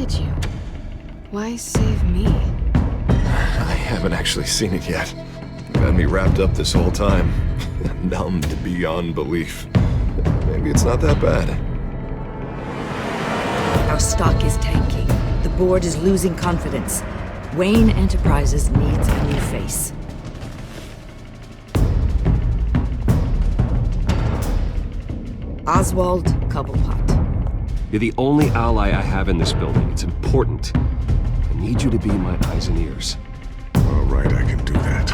did you? Why save me? I haven't actually seen it yet. You've had me wrapped up this whole time. Numbed beyond belief. Maybe it's not that bad. Our stock is tanking. The board is losing confidence. Wayne Enterprises needs a new face. Oswald Cobblepot. You're the only ally I have in this building. It's important. I need you to be my eyes and ears. All right, I can do that.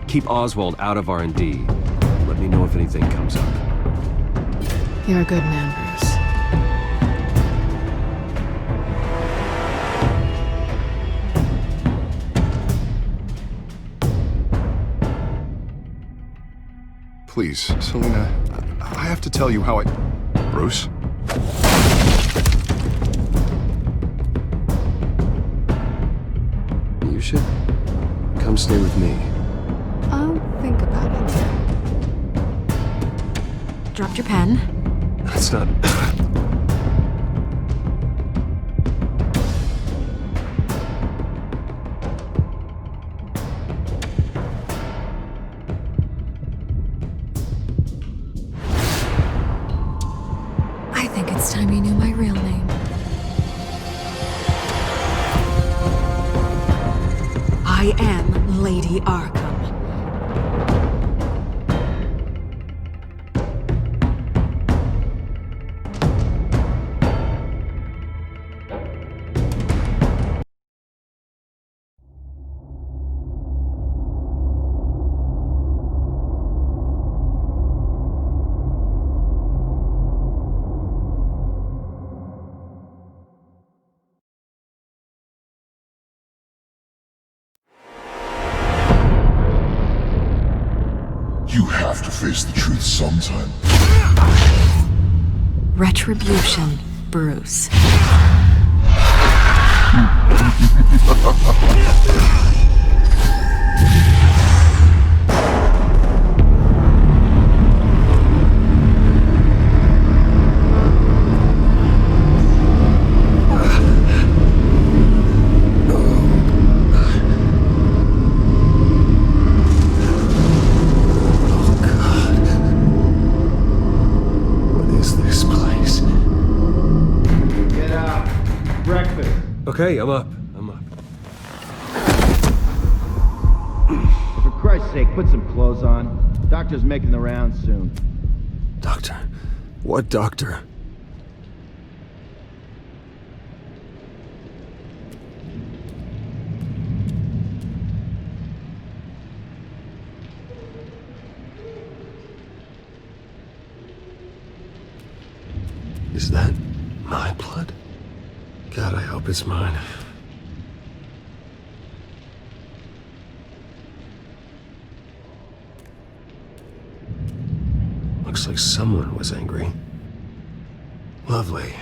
Keep Oswald out of R&D. Let me know if anything comes up. You're a good man, Bruce. Please, Selina, I have to tell you how I... Bruce? You should come stay with me. I'll think about it. Dropped your pen. That's not... I think it's time you knew my real name. I am Lady Arkham. You have to face the truth sometime. Retribution, Bruce. Okay, I'm up. For Christ's sake, put some clothes on. Doctor's making the rounds soon. Doctor? What doctor? Is that my blood? God, I hope it's mine. Looks like someone was angry. Lovely.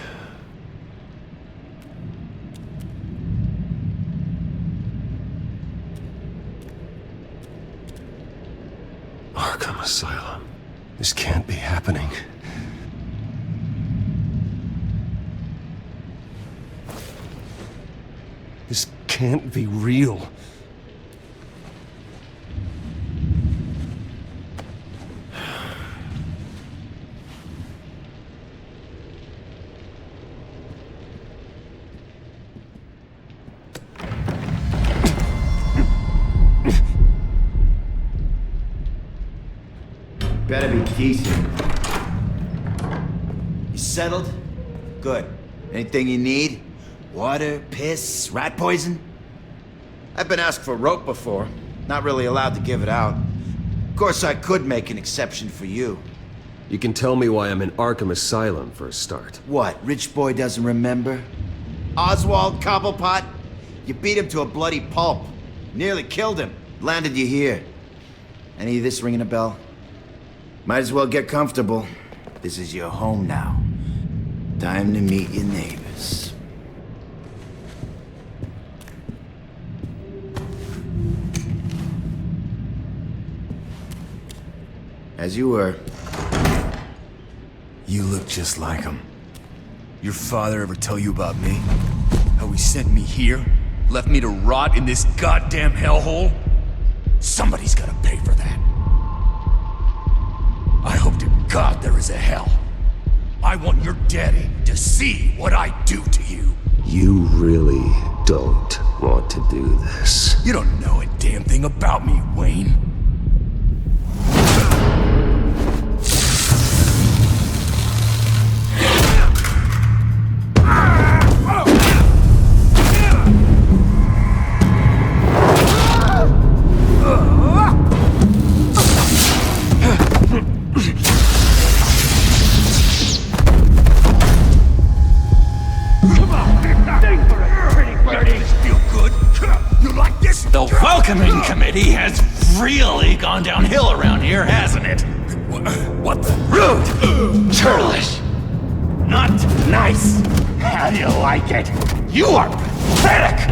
Arkham Asylum. This can't be happening. This can't be real. Better be decent. You settled? Good. Anything you need? Water, piss, rat poison? I've been asked for rope before. Not really allowed to give it out. Of course, I could make an exception for you. You can tell me why I'm in Arkham Asylum for a start. What, rich boy doesn't remember? Oswald Cobblepot? You beat him to a bloody pulp. Nearly killed him. Landed you here. Any of this ringing a bell? Might as well get comfortable. This is your home now. Time to meet your neighbors. As you were. You look just like him. Your father ever tell you about me? How he sent me here? Left me to rot in this goddamn hellhole? Somebody's gotta pay for that. I hope to God there is a hell. I want your daddy to see what I do to you. You really don't want to do this. You don't know a damn thing about me, Wayne. The welcoming committee has really gone downhill around here, hasn't it? What the? Rude! Churlish! Not nice! How do you like it? You are pathetic!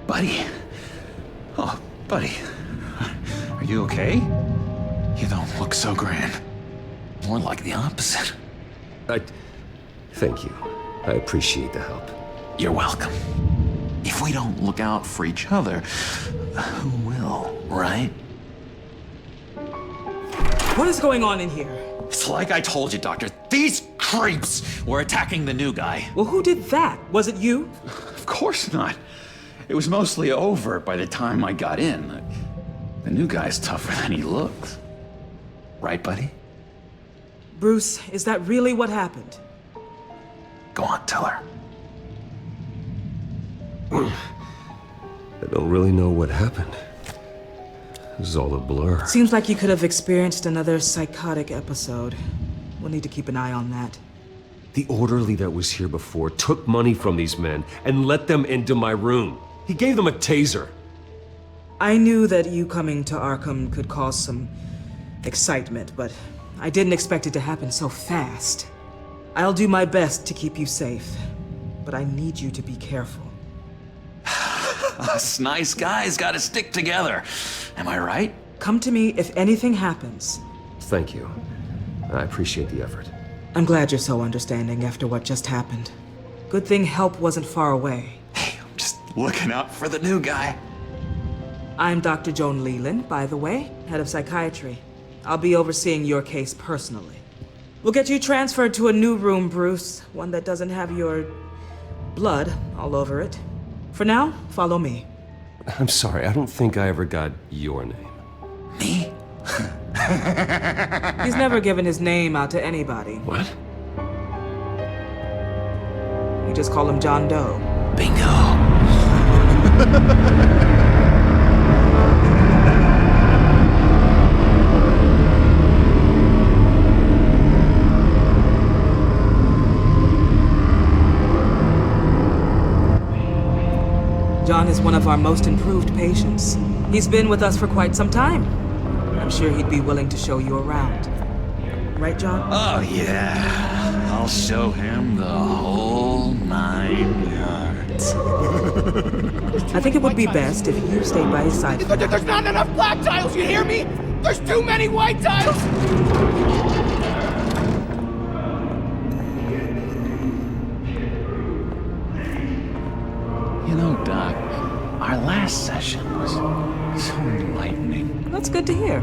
Buddy? Oh, buddy. Are you okay? You don't look so grand. More like the opposite. Thank you. I appreciate the help. You're welcome. If we don't look out for each other, who will, right? What is going on in here? It's like I told you, Doctor. These creeps were attacking the new guy. Well, who did that? Was it you? Of course not. It was mostly over by the time I got in. The new guy's tougher than he looks. Right, buddy? Bruce, is that really what happened? Go on, tell her. I don't really know what happened. This is all a blur. Seems like you could have experienced another psychotic episode. We'll need to keep an eye on that. The orderly that was here before took money from these men and let them into my room. He gave them a taser. I knew that you coming to Arkham could cause some excitement, but I didn't expect it to happen so fast. I'll do my best to keep you safe, but I need you to be careful. Us nice guys gotta stick together. Am I right? Come to me if anything happens. Thank you. I appreciate the effort. I'm glad you're so understanding after what just happened. Good thing help wasn't far away. Hey, I'm just looking out for the new guy. I'm Dr. Joan Leland, by the way, head of psychiatry. I'll be overseeing your case personally. We'll get you transferred to a new room, Bruce. One that doesn't have your blood all over it. For now, follow me. I'm sorry, I don't think I ever got your name. Me? He's never given his name out to anybody. What? We just call him John Doe. Bingo. John is one of our most improved patients. He's been with us for quite some time. I'm sure he'd be willing to show you around. Right, John? Oh, yeah. I'll show him the whole 9 yards. I think it would be best if you stayed by his side. There's not enough black tiles, you hear me? There's too many white tiles! You know, Doc, our last session was so enlightening. That's good to hear.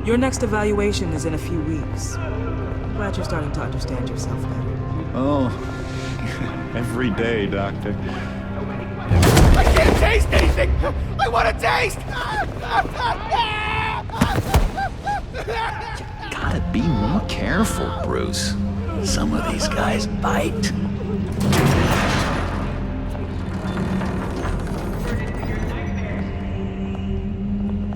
Your next evaluation is in a few weeks. I'm glad you're starting to understand yourself better. Oh, every day, Doctor. I can't taste anything! I want to taste! Gotta be more careful, Bruce. Some of these guys bite.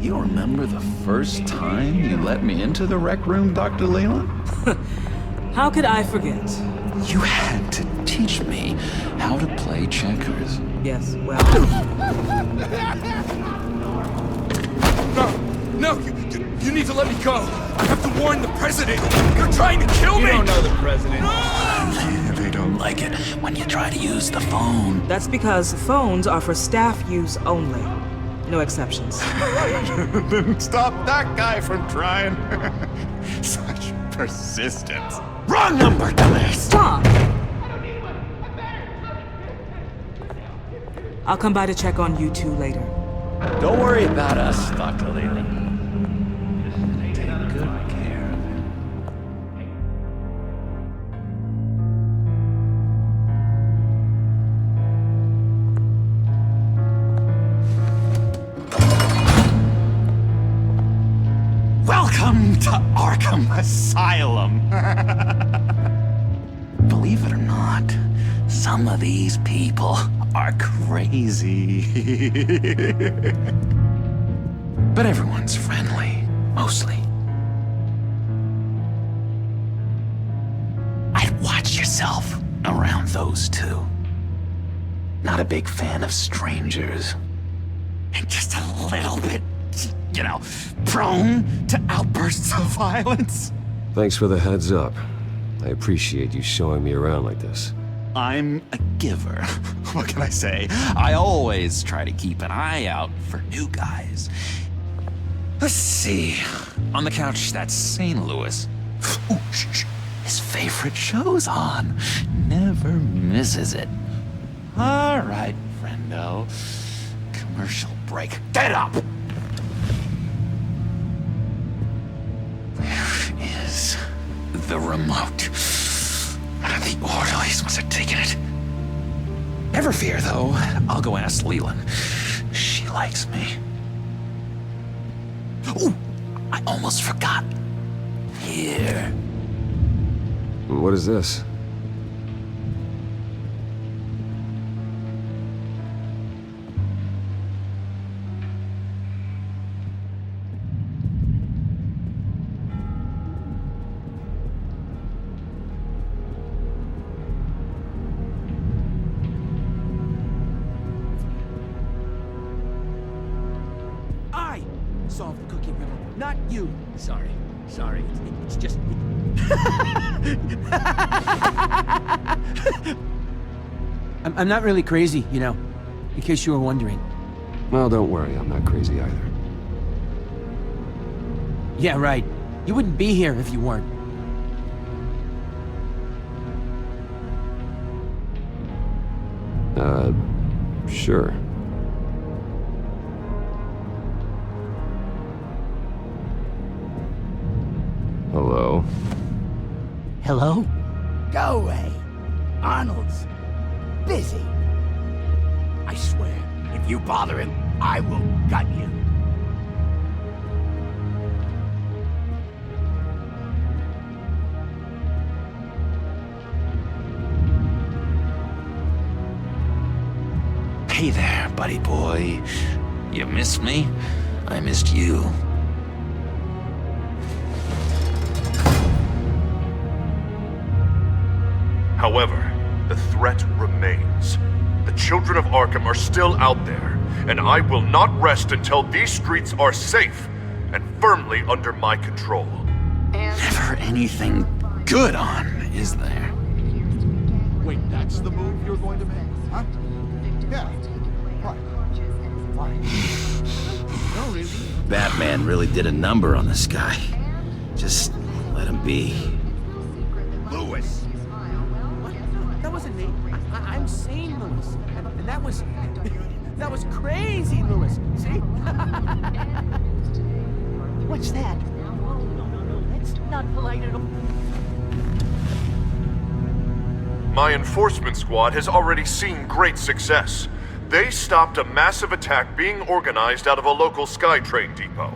You remember the first time you let me into the rec room, Dr. Leland? How could I forget? You had to teach me how to play checkers. Yes, well... No, you need to let me go. I have to warn the president. You're trying to kill me. You don't know the president. They don't like it when you try to use the phone. That's because phones are for staff use only. No exceptions. Then stop that guy from trying. Such persistence. Wrong number, dumbass! Tom! I'll come by to check on you two later. Don't worry about us, Dr. Leland. Take good care of him. Welcome to Arkham Asylum. Believe it or not, some of these people are crazy. But everyone's friendly, mostly. I'd watch yourself around those two. Not a big fan of strangers. And just a little bit, you know, prone to outbursts of violence. Thanks for the heads up. I appreciate you showing me around like this. I'm a giver. What can I say? I always try to keep an eye out for new guys. Let's see. On the couch, that's St. Louis. Ooh, shh. His favorite show's on. Never misses it. All right, friendo. Commercial break. Get up! Where is the remote? One of the orderlies must have taken it. Never fear, though. I'll go ask Leland. She likes me. Ooh, I almost forgot. Here. What is this? I solved the cookie riddle, not you. Sorry. It's just... I'm not really crazy, you know, in case you were wondering. Well, don't worry, I'm not crazy either. Yeah, right. You wouldn't be here if you weren't. Sure. Hello? Hello? Go away. Arnold's busy. I swear, if you bother him, I will gut you. Hey there, buddy boy. You missed me? I missed you. However, the threat remains. The children of Arkham are still out there, and I will not rest until these streets are safe and firmly under my control. Never anything good on, is there? Wait, that's the move you're going to make, huh? Yeah. Why? No, really. Batman really did a number on this guy. Just let him be. Lewis! What? That wasn't me. I'm sane, Lewis. And that was... that was crazy, Lewis. See? What's that? No. That's not polite at all. My enforcement squad has already seen great success. They stopped a massive attack being organized out of a local SkyTrain depot.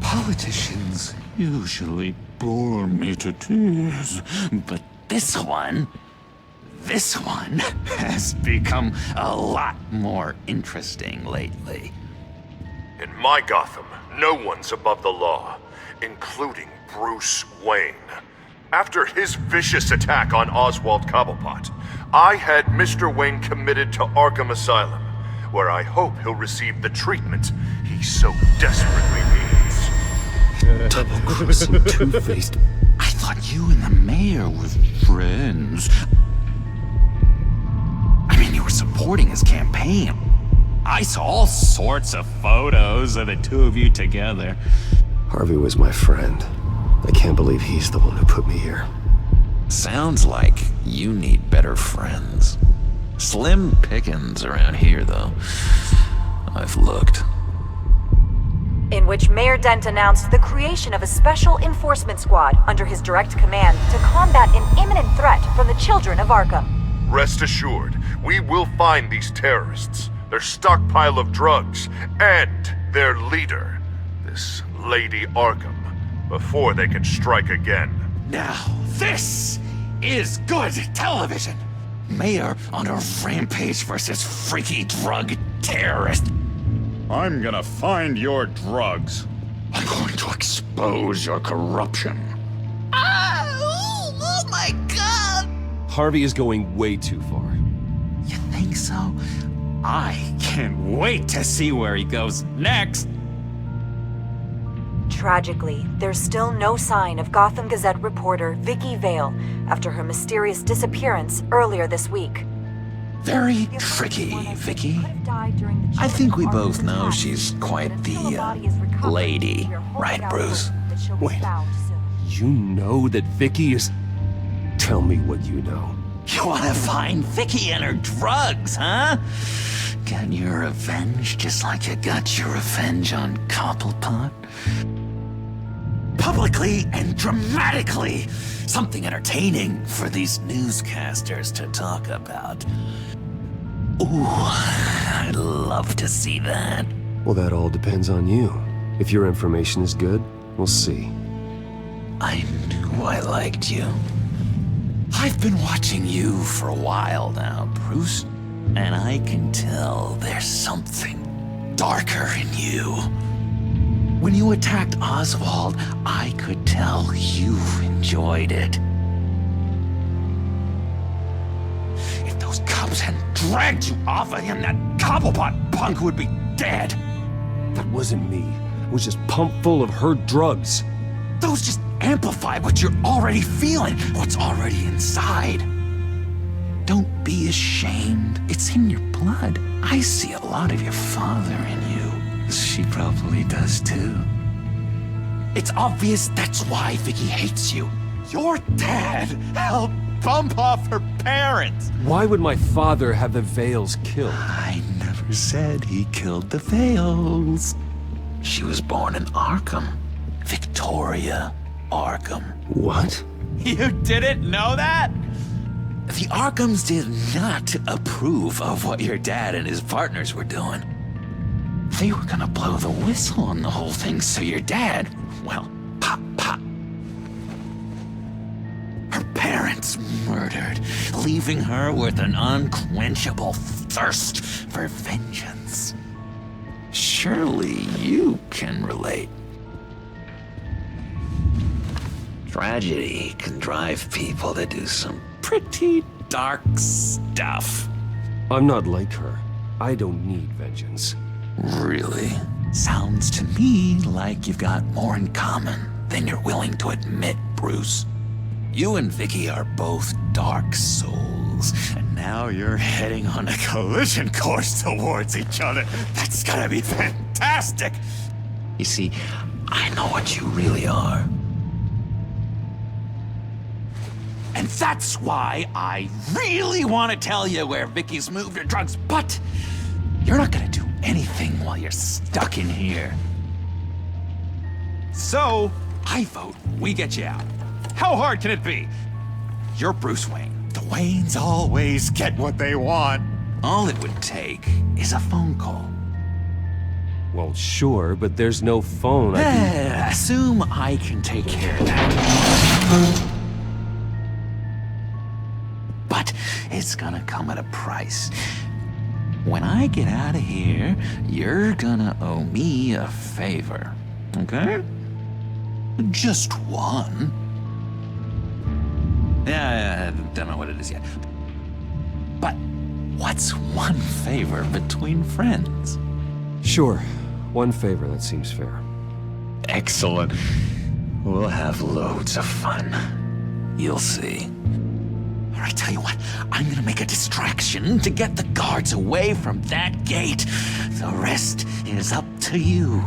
Politicians usually bore me to tears, but this one has become a lot more interesting lately. In my Gotham, no one's above the law, including Bruce Wayne. After his vicious attack on Oswald Cobblepot, I had Mr. Wayne committed to Arkham Asylum, where I hope he'll receive the treatment he so desperately needs. Double-crossing, two-faced. I thought you and the mayor were friends. I mean, you were supporting his campaign. I saw all sorts of photos of the two of you together. Harvey was my friend. I can't believe he's the one who put me here. Sounds like you need better friends. Slim pickings around here, though. I've looked. In which Mayor Dent announced the creation of a special enforcement squad under his direct command to combat an imminent threat from the children of Arkham. Rest assured, we will find these terrorists, their stockpile of drugs, and their leader, this Lady Arkham, before they can strike again. Now, this is good television. Mayor on a rampage versus freaky drug terrorist. I'm gonna find your drugs. I'm going to expose your corruption. Oh my God! Harvey is going way too far. You think so? I can't wait to see where he goes next. Tragically, there's still no sign of Gotham Gazette reporter Vicky Vale after her mysterious disappearance earlier this week. Very tricky, Vicky. I think we both know she's quite the, lady, right, Bruce? Wait, you know that Vicky is... Tell me what you know. You wanna find Vicky and her drugs, huh? Get your revenge just like you got your revenge on Cobblepot? Publicly and dramatically! Something entertaining for these newscasters to talk about. Ooh, I'd love to see that. Well, that all depends on you. If your information is good, we'll see. I knew I liked you. I've been watching you for a while now, Bruce, and I can tell there's something darker in you. When you attacked Oswald, I could tell you enjoyed it. If those cops hadn't dragged you off of him, that Cobblepot punk would be dead. That wasn't me. It was just pumped full of her drugs. Those just amplify what you're already feeling, what's already inside. Don't be ashamed. It's in your blood. I see a lot of your father in you. She probably does too. It's obvious that's why Vicky hates you. Your dad helped bump off her parents. Why would my father have the Vales killed? I never said he killed the Vales. She was born in Arkham. Victoria Arkham. What? You didn't know that? The Arkhams did not approve of what your dad and his partners were doing. They were gonna blow the whistle on the whole thing, so your dad, well, pop, pop. Her parents murdered, leaving her with an unquenchable thirst for vengeance. Surely you can relate. Tragedy can drive people to do some pretty dark stuff. I'm not like her. I don't need vengeance. Really? Sounds to me like you've got more in common than you're willing to admit, Bruce. You and Vicky are both dark souls, and now you're heading on a collision course towards each other. That's gonna be fantastic! You see, I know what you really are. And that's why I really want to tell you where Vicky's moved her drugs, but you're not gonna do anything while you're stuck in here. So, I vote we get you out. How hard can it be? You're Bruce Wayne. The Waynes always get what they want. All it would take is a phone call. Well, sure, but there's no phone. Assume I can take care of that. But it's gonna come at a price. When I get out of here, you're gonna owe me a favor, okay? Just one. Yeah, I don't know what it is yet. But what's one favor between friends? Sure. One favor, that seems fair. Excellent. We'll have loads of fun. You'll see. Alright, tell you what, I'm gonna make a distraction to get the guards away from that gate. The rest is up to you.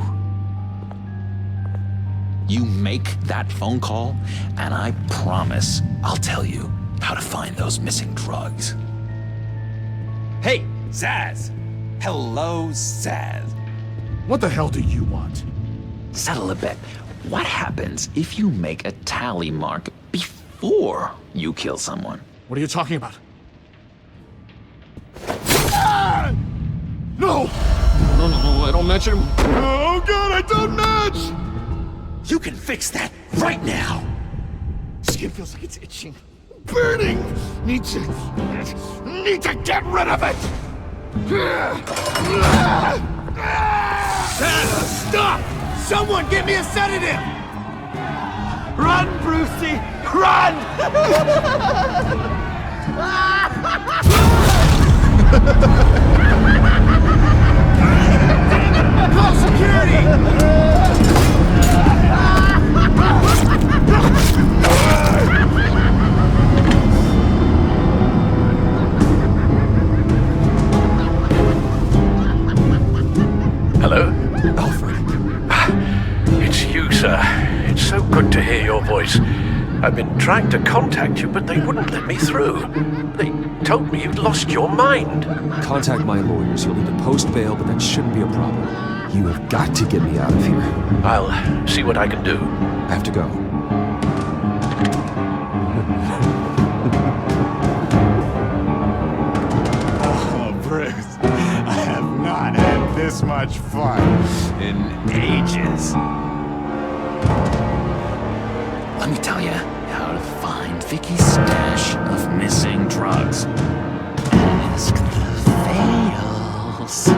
You make that phone call, and I promise I'll tell you how to find those missing drugs. Hey, Zaz! Hello, Zaz. What the hell do you want? Settle a bet. What happens if you make a tally mark before you kill someone? What are you talking about? Ah! No! No, I don't match him. Oh god, I don't match! You can fix that right now! Skin feels like it's itching. Burning! Need to get rid of it! Stop! Someone get me a sedative! Run, Brucey! Run! Call security! Hello? Alfred. It's you, sir. It's so good to hear your voice. I've been trying to contact you, but they wouldn't let me through. They told me you'd lost your mind. Contact my lawyers. You'll need to post bail, but that shouldn't be a problem. You have got to get me out of here. I'll see what I can do. I have to go. Oh, Bruce, I have not had this much fun in ages. Let me tell you how to find Vicky's stash of missing drugs. Ask the Vales.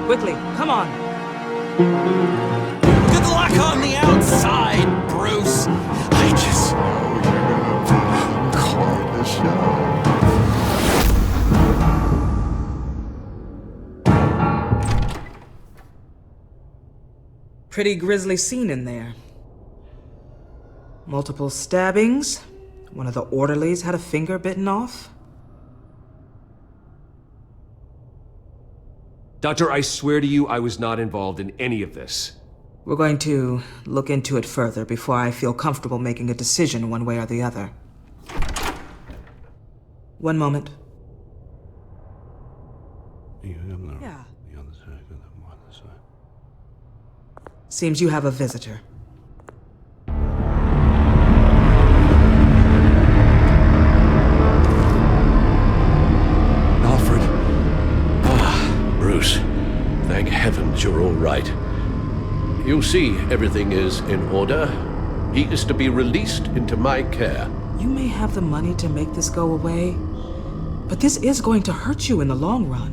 Quickly, come on. Good luck on the outside, Bruce. I just know you're gonna put on quite a show. Pretty grisly scene in there. Multiple stabbings. One of the orderlies had a finger bitten off. Doctor, I swear to you, I was not involved in any of this. We're going to look into it further before I feel comfortable making a decision one way or the other. One moment. Yeah. Seems you have a visitor. Alfred. Bruce. Thank heavens you're all right. You'll see everything is in order. He is to be released into my care. You may have the money to make this go away, but this is going to hurt you in the long run.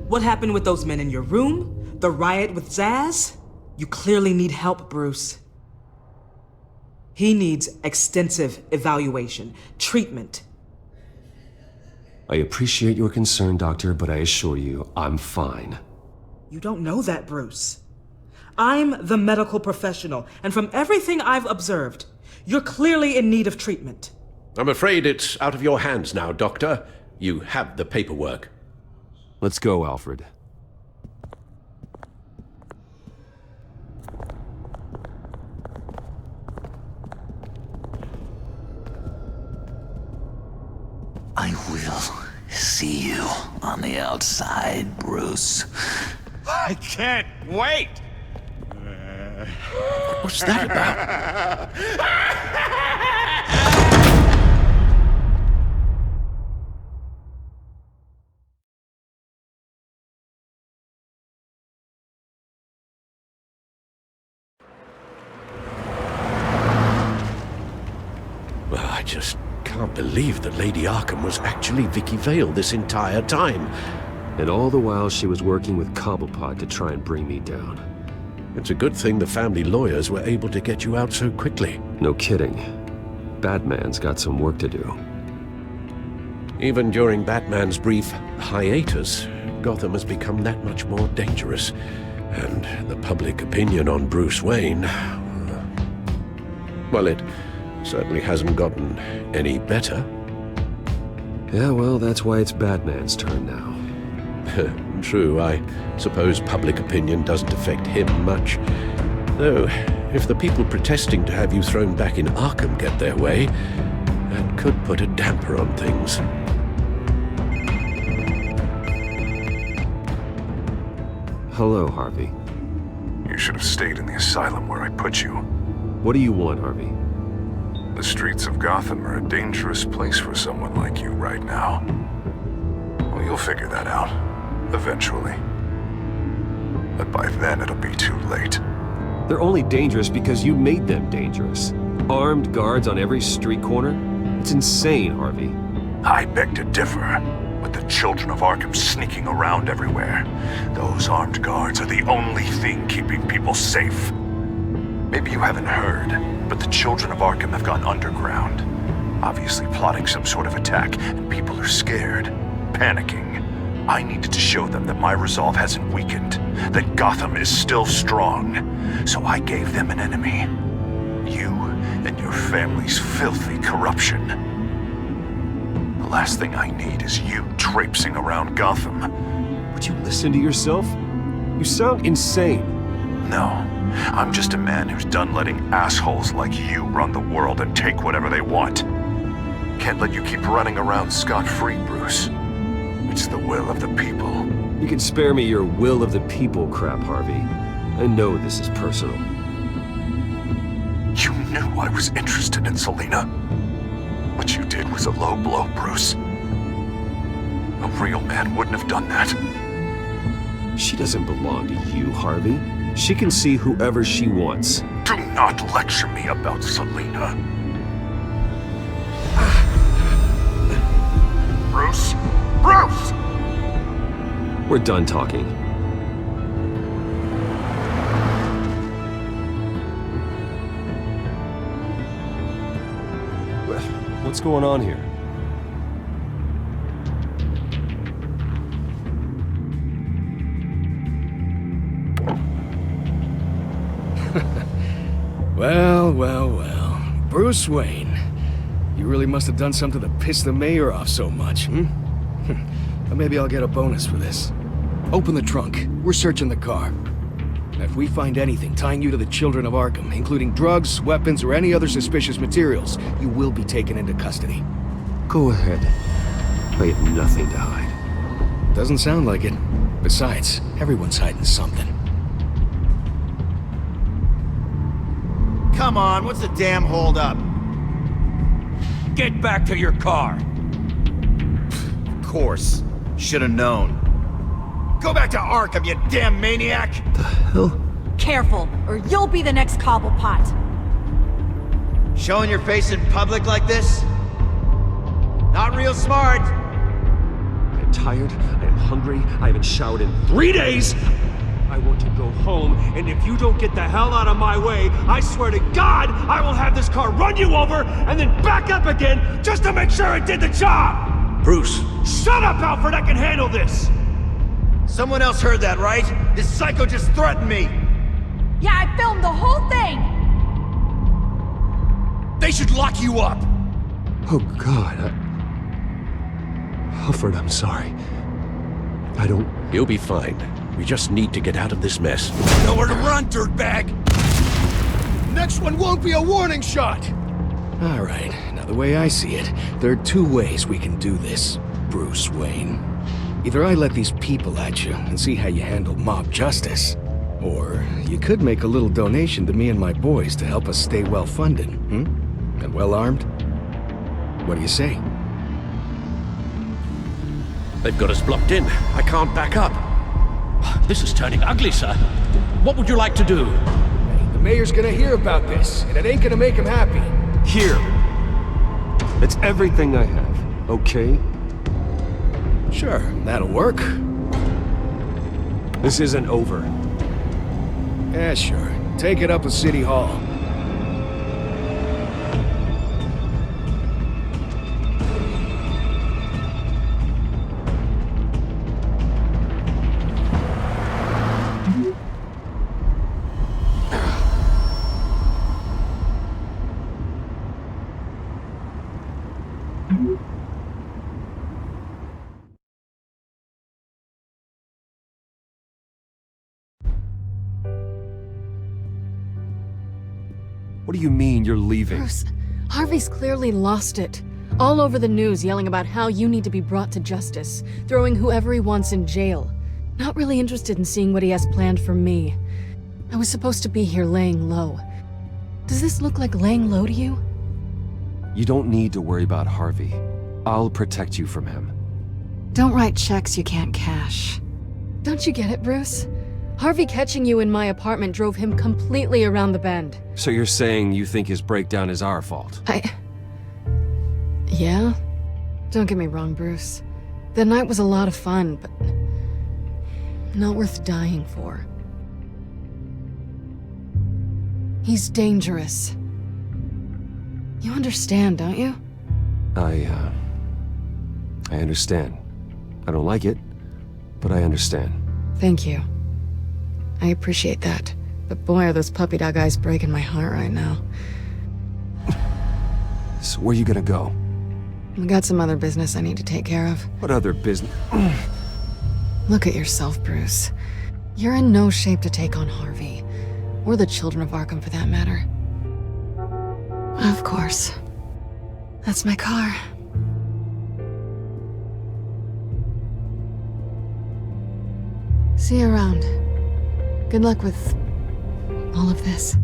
What happened with those men in your room? The riot with Zaz? You clearly need help, Bruce. He needs extensive evaluation, treatment. I appreciate your concern, Doctor, but I assure you, I'm fine. You don't know that, Bruce. I'm the medical professional, and from everything I've observed, you're clearly in need of treatment. I'm afraid it's out of your hands now, Doctor. You have the paperwork. Let's go, Alfred. I will see you on the outside, Bruce. I can't wait! What's that about? Well, I just can't believe that Lady Arkham was actually Vicky Vale this entire time. And all the while she was working with Cobblepot to try and bring me down. It's a good thing the family lawyers were able to get you out so quickly. No kidding. Batman's got some work to do. Even during Batman's brief hiatus, Gotham has become that much more dangerous. And the public opinion on Bruce Wayne... Well, it certainly hasn't gotten any better. Yeah, well, that's why it's Batman's turn now. True, I suppose public opinion doesn't affect him much. Though, if the people protesting to have you thrown back in Arkham get their way, that could put a damper on things. Hello, Harvey. You should have stayed in the asylum where I put you. What do you want, Harvey? The streets of Gotham are a dangerous place for someone like you right now. Well, you'll figure that out, eventually. But by then it'll be too late. They're only dangerous because you made them dangerous. Armed guards on every street corner? It's insane, Harvey. I beg to differ. With the children of Arkham sneaking around everywhere, those armed guards are the only thing keeping people safe. Maybe you haven't heard, but the children of Arkham have gone underground. Obviously plotting some sort of attack, and people are scared, panicking. I needed to show them that my resolve hasn't weakened, that Gotham is still strong. So I gave them an enemy. You and your family's filthy corruption. The last thing I need is you traipsing around Gotham. Would you listen to yourself? You sound insane. No, I'm just a man who's done letting assholes like you run the world and take whatever they want. Can't let you keep running around scot-free, Bruce. It's the will of the people. You can spare me your will of the people crap, Harvey. I know this is personal. You knew I was interested in Selina. What you did was a low blow, Bruce. A real man wouldn't have done that. She doesn't belong to you, Harvey. She can see whoever she wants. Do not lecture me about Selina. Bruce? Bruce! We're done talking. What's going on here? Well. Bruce Wayne. You really must have done something to piss the mayor off so much, hmm? Or maybe I'll get a bonus for this. Open the trunk. We're searching the car. If we find anything tying you to the children of Arkham, including drugs, weapons, or any other suspicious materials, you will be taken into custody. Go ahead. I have nothing to hide. Doesn't sound like it. Besides, everyone's hiding something. Come on, what's the damn holdup? Get back to your car! Of course. Should've known. Go back to Arkham, you damn maniac! The hell? Careful, or you'll be the next Cobblepot. Showing your face in public like this? Not real smart. I'm tired, I am hungry, I haven't showered in 3 days! I want to go home, and if you don't get the hell out of my way, I swear to God, I will have this car run you over, and then back up again, just to make sure it did the job! Bruce! Shut up, Alfred, I can handle this! Someone else heard that, right? This psycho just threatened me! Yeah, I filmed the whole thing! They should lock you up! Oh, God, Alfred, I'm sorry. I don't... You'll be fine. We just need to get out of this mess. Nowhere to run, dirtbag! Next one won't be a warning shot! Alright, now the way I see it, there are two ways we can do this, Bruce Wayne. Either I let these people at you and see how you handle mob justice, or you could make a little donation to me and my boys to help us stay well-funded, and well-armed. What do you say? They've got us blocked in. I can't back up. This is turning ugly, sir. What would you like to do? The mayor's gonna hear about this, and it ain't gonna make him happy. Here. It's everything I have, okay? Sure, that'll work. This isn't over. Yeah, sure. Take it up with City Hall. What do you mean you're leaving? Bruce, Harvey's clearly lost it. All over the news yelling about how you need to be brought to justice, throwing whoever he wants in jail. Not really interested in seeing what he has planned for me. I was supposed to be here laying low. Does this look like laying low to you? You don't need to worry about Harvey. I'll protect you from him. Don't write checks you can't cash. Don't you get it, Bruce? Harvey catching you in my apartment drove him completely around the bend. So you're saying you think his breakdown is our fault? Yeah? Don't get me wrong, Bruce. The night was a lot of fun, but not worth dying for. He's dangerous. You understand, don't you? I understand. I don't like it, but I understand. Thank you. I appreciate that. But boy, are those puppy dog eyes breaking my heart right now. So where are you gonna go? I got some other business I need to take care of. What other business? Look at yourself, Bruce. You're in no shape to take on Harvey. Or the children of Arkham, for that matter. Of course. That's my car. See you around. Good luck with all of this.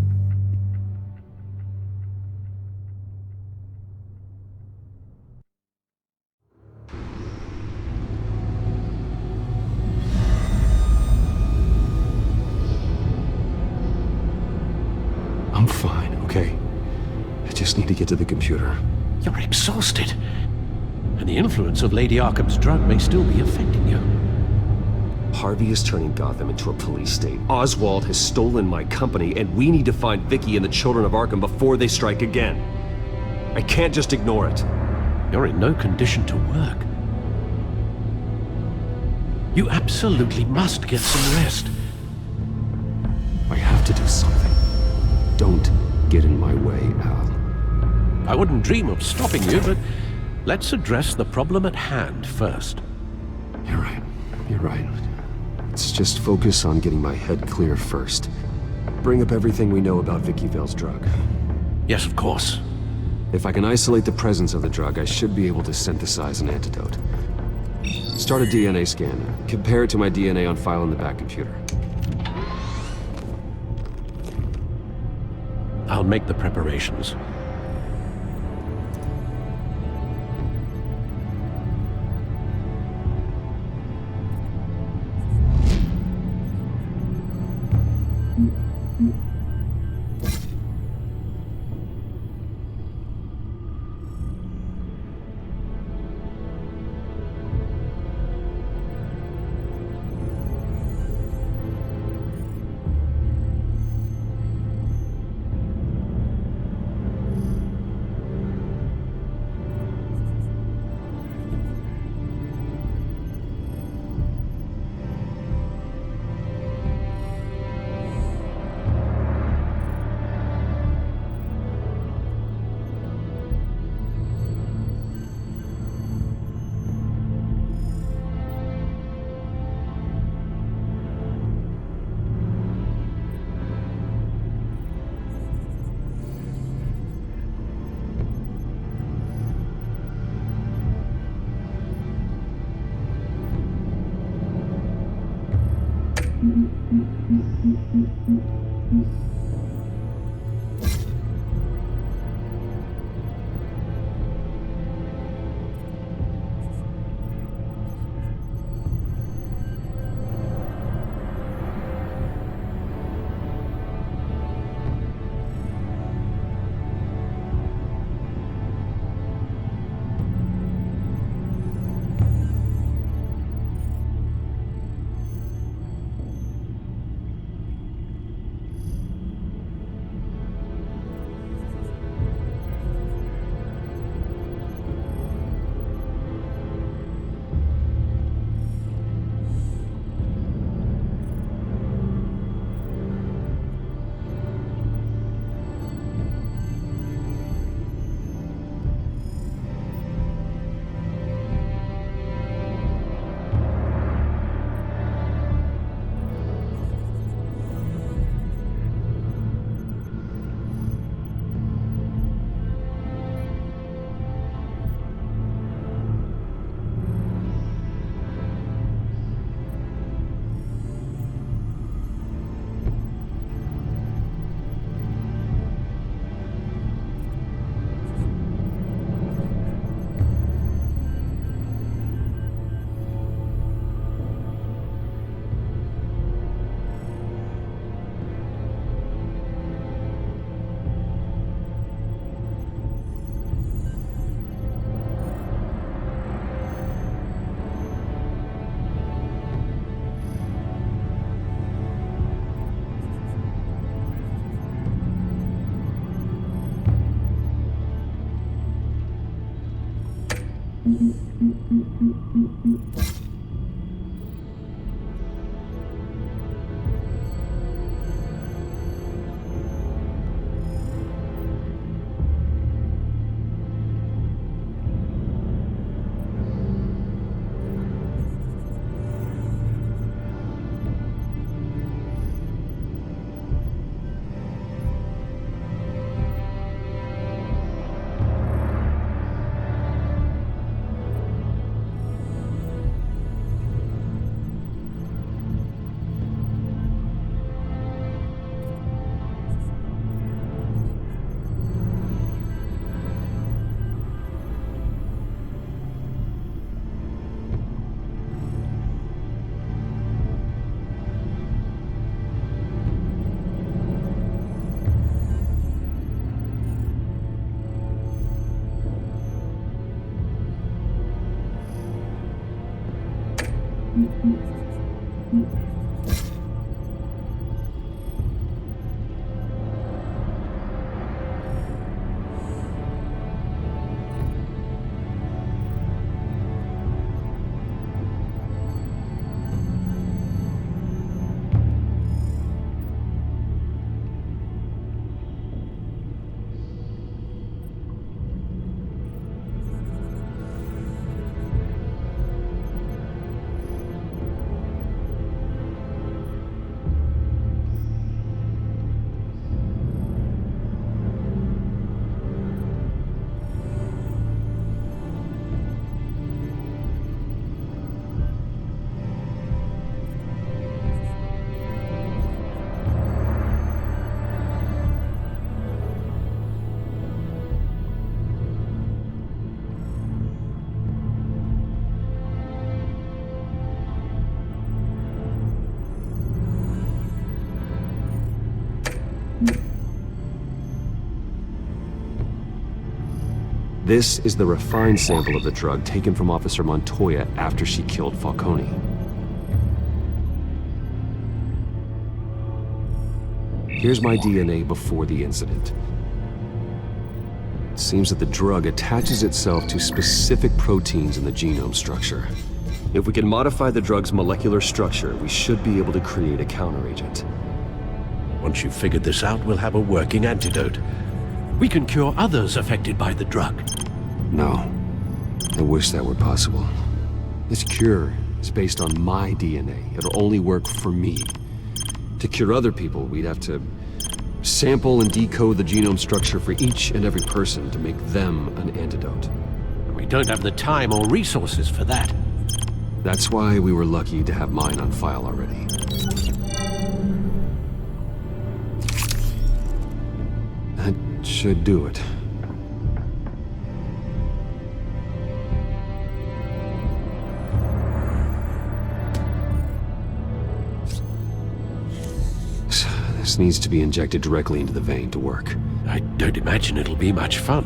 I'm fine, okay? I just need to get to the computer. You're exhausted. And the influence of Lady Arkham's drug may still be affecting you. Harvey is turning Gotham into a police state. Oswald has stolen my company, and we need to find Vicky and the children of Arkham before they strike again. I can't just ignore it. You're in no condition to work. You absolutely must get some rest. I have to do something. Don't get in my way, Al. I wouldn't dream of stopping you, but let's address the problem at hand first. You're right. You're right. Let's just focus on getting my head clear first. Bring up everything we know about Vicky Vale's drug. Yes, of course. If I can isolate the presence of the drug, I should be able to synthesize an antidote. Start a DNA scan. Compare it to my DNA on file in the back computer. I'll make the preparations. This is the refined sample of the drug taken from Officer Montoya after she killed Falcone. Here's my DNA before the incident. It seems that the drug attaches itself to specific proteins in the genome structure. If we can modify the drug's molecular structure, we should be able to create a counteragent. Once you've figured this out, we'll have a working antidote. We can cure others affected by the drug. No. I wish that were possible. This cure is based on my DNA. It'll only work for me. To cure other people, we'd have to sample and decode the genome structure for each and every person to make them an antidote. We don't have the time or resources for that. That's why we were lucky to have mine on file already. That should do it. This needs to be injected directly into the vein to work. I don't imagine it'll be much fun.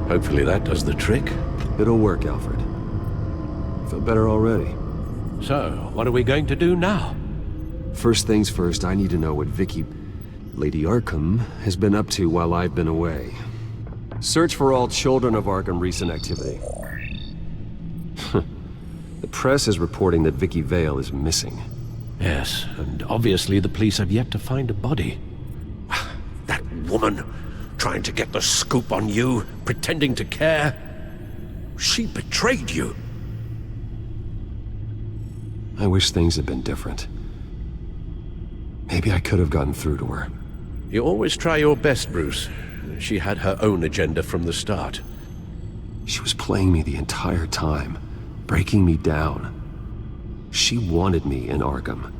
Hopefully that does the trick. It'll work, Alfred. Feel better already. So, what are we going to do now? First things first, I need to know what Vicky, Lady Arkham, has been up to while I've been away. Search for all children of Arkham recent activity. The press is reporting that Vicky Vale is missing. Yes, and obviously the police have yet to find a body. That woman, trying to get the scoop on you, pretending to care. She betrayed you. I wish things had been different. Maybe I could have gotten through to her. You always try your best, Bruce. She had her own agenda from the start. She was playing me the entire time, breaking me down. She wanted me in Arkham.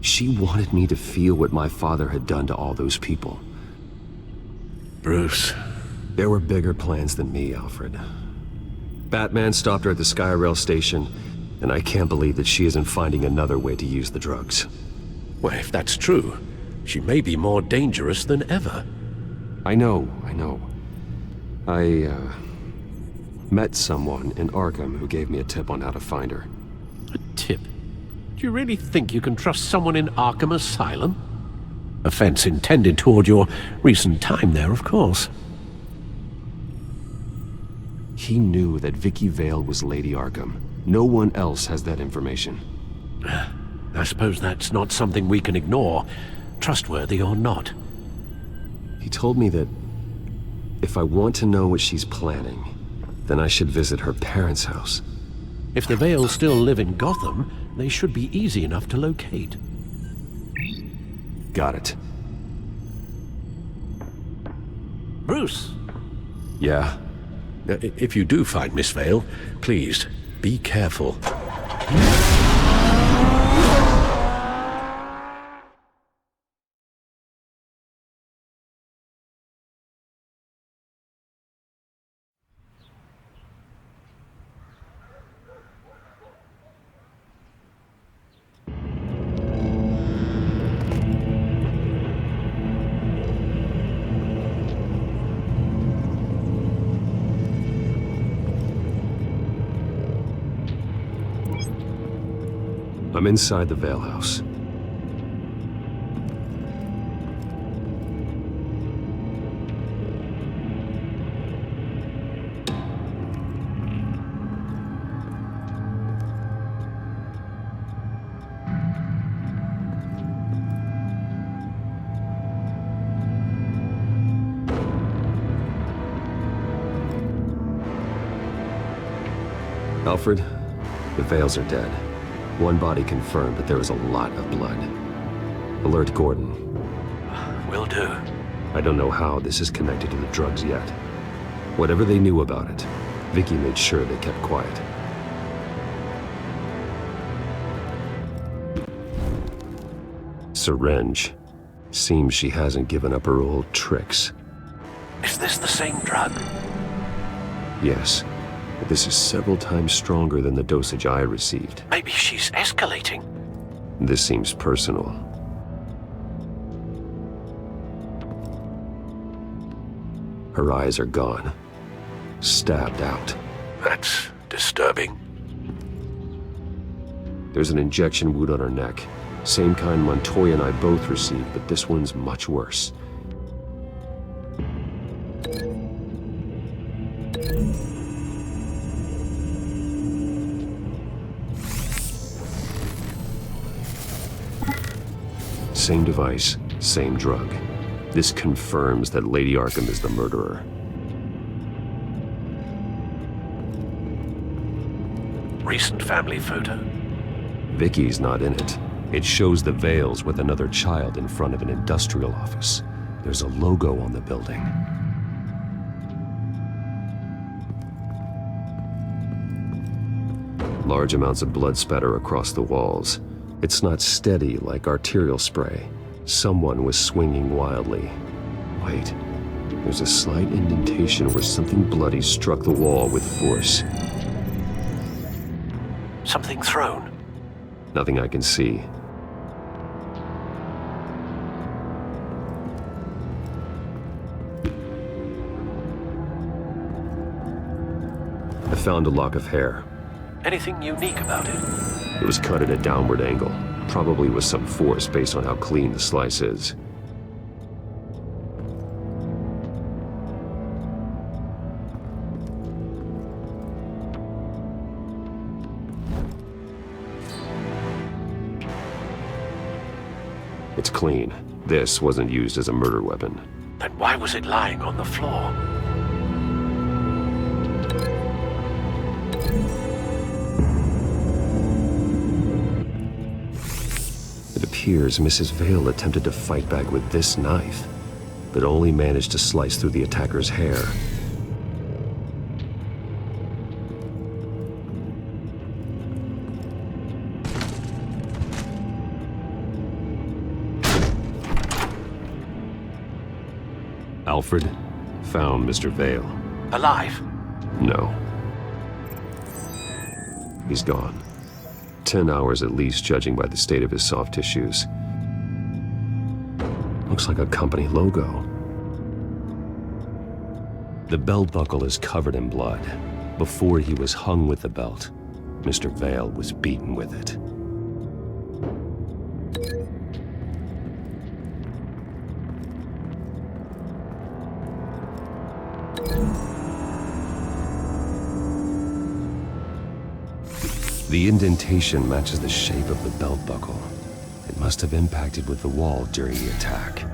She wanted me to feel what my father had done to all those people. Bruce. There were bigger plans than me, Alfred. Batman stopped her at the Skyrail station, and I can't believe that she isn't finding another way to use the drugs. Well, if that's true, she may be more dangerous than ever. I know. I met someone in Arkham who gave me a tip on how to find her. A tip? Do you really think you can trust someone in Arkham Asylum? Offense intended toward your recent time there, of course. He knew that Vicky Vale was Lady Arkham. No one else has that information. I suppose that's not something we can ignore, trustworthy or not. He told me that if I want to know what she's planning, then I should visit her parents' house. If the Vales still live in Gotham, they should be easy enough to locate. Got it. Bruce! Yeah? If you do find Miss Vale, please, be careful. I'm inside the Vale house. Alfred, the Vales are dead. One body confirmed, but there was a lot of blood. Alert Gordon. Will do. I don't know how this is connected to the drugs yet. Whatever they knew about it, Vicky made sure they kept quiet. Syringe. Seems she hasn't given up her old tricks. Is this the same drug? Yes. But this is several times stronger than the dosage I received. Maybe she's escalating. This seems personal. Her eyes are gone. Stabbed out. That's disturbing. There's an injection wound on her neck. Same kind Montoya and I both received, but this one's much worse. Same device, same drug. This confirms that Lady Arkham is the murderer. Recent family photo? Vicky's not in it. It shows the Vales with another child in front of an industrial office. There's a logo on the building. Large amounts of blood spatter across the walls. It's not steady like arterial spray. Someone was swinging wildly. Wait, there's a slight indentation where something bloody struck the wall with force. Something thrown? Nothing I can see. I found a lock of hair. Anything unique about it? It was cut at a downward angle, probably with some force based on how clean the slice is. It's clean. This wasn't used as a murder weapon. Then why was it lying on the floor? It appears Mrs. Vale attempted to fight back with this knife, but only managed to slice through the attacker's hair. Alfred found Mr. Vale. Alive? No. He's gone. 10 hours at least, judging by the state of his soft tissues. Looks like a company logo. The belt buckle is covered in blood. Before he was hung with the belt, Mr. Vale was beaten with it. The indentation matches the shape of the belt buckle. It must have impacted with the wall during the attack.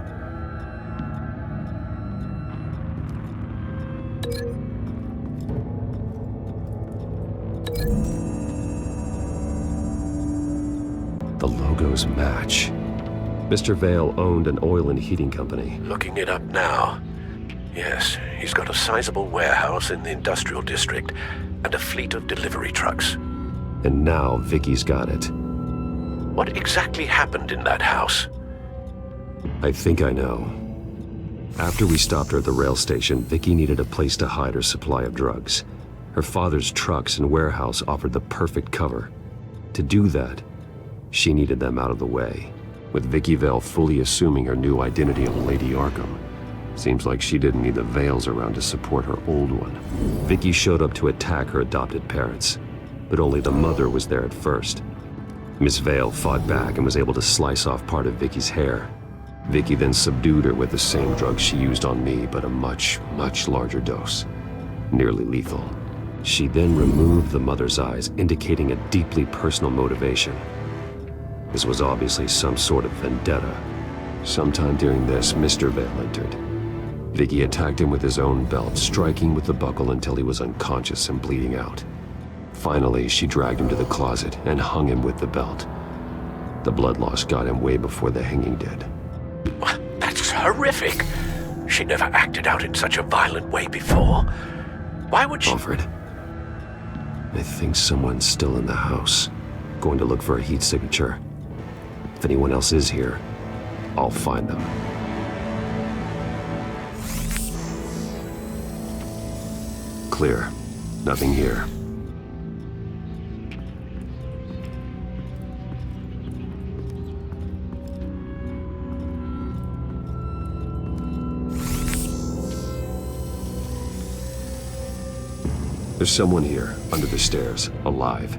The logos match. Mr. Vale owned an oil and heating company. Looking it up now. Yes, he's got a sizable warehouse in the industrial district and a fleet of delivery trucks. And now Vicky's got it. What exactly happened in that house? I think I know. After we stopped her at the rail station, Vicky needed a place to hide her supply of drugs. Her father's trucks and warehouse offered the perfect cover. To do that, she needed them out of the way, with Vicky Vale fully assuming her new identity of Lady Arkham. Seems like she didn't need the Vales around to support her old one. Vicky showed up to attack her adopted parents, but only the mother was there at first. Miss Vale fought back and was able to slice off part of Vicky's hair. Vicky then subdued her with the same drug she used on me, but a much, much larger dose. Nearly lethal. She then removed the mother's eyes, indicating a deeply personal motivation. This was obviously some sort of vendetta. Sometime during this, Mr. Vale entered. Vicky attacked him with his own belt, striking with the buckle until he was unconscious and bleeding out. Finally, she dragged him to the closet and hung him with the belt. The blood loss got him way before the hanging did. That's horrific. She never acted out in such a violent way before. Why would she— Alfred, I think someone's still in the house. Going to look for a heat signature. If anyone else is here, I'll find them. Clear. Nothing here. There's someone here, under the stairs, alive.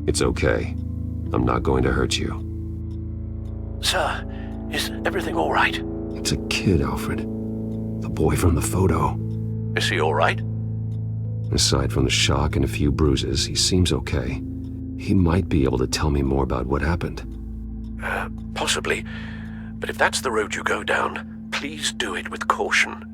It's okay. I'm not going to hurt you. Sir, is everything all right? It's a kid, Alfred. The boy from the photo. Is he all right? Aside from the shock and a few bruises, he seems okay. He might be able to tell me more about what happened. Possibly. But if that's the road you go down, please do it with caution.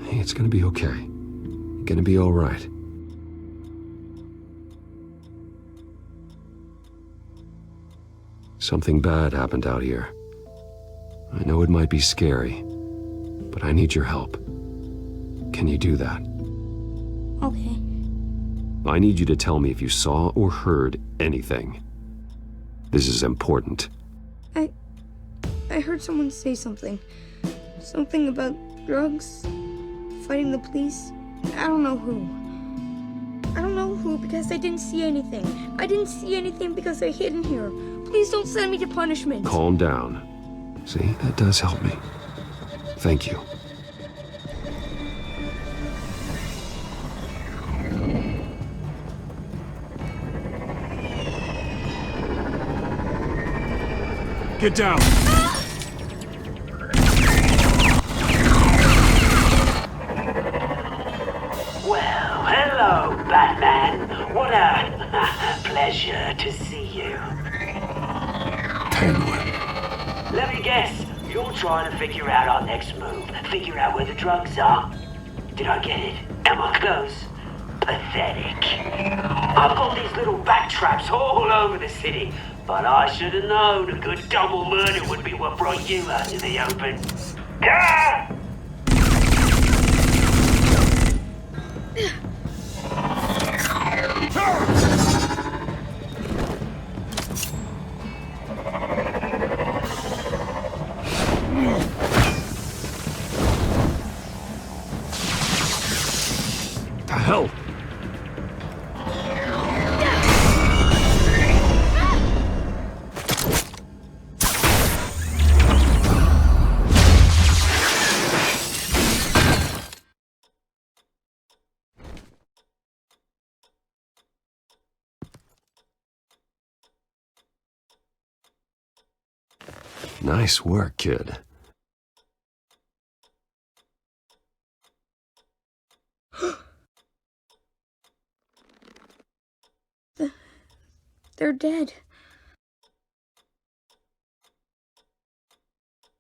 Hey, it's gonna be okay. You're gonna be all right. Something bad happened out here. I know it might be scary, but I need your help. Can you do that? Okay. I need you to tell me if you saw or heard anything. This is important. I heard someone say something. Something about drugs, fighting the police. I don't know who. I don't know who because I didn't see anything. I didn't see anything because they're hidden here. Please don't send me to punishment. Calm down. See, that does help me. Thank you. Get down! Well, hello, Batman. What a pleasure to see you. Penguin. Let me guess, you're trying to figure out our next move. Figure out where the drugs are. Did I get it? Am I close? Pathetic. I've got these little bat traps all over the city, but I should have known a good double murder would be what brought you out to the open. Ah! the hell? Nice work, kid. They're dead.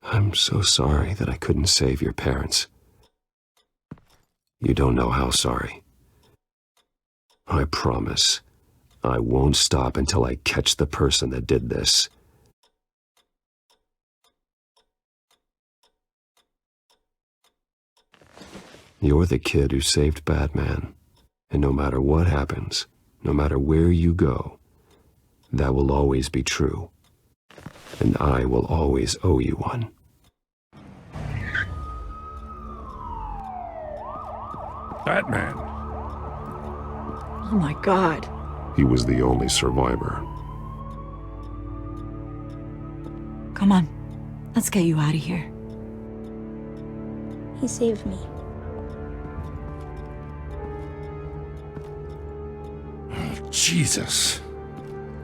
I'm so sorry that I couldn't save your parents. You don't know how sorry. I promise, I won't stop until I catch the person that did this. You're the kid who saved Batman, and no matter what happens, no matter where you go, that will always be true, and I will always owe you one. Batman. Oh my God. He was the only survivor. Come on, let's get you out of here. He saved me. Jesus.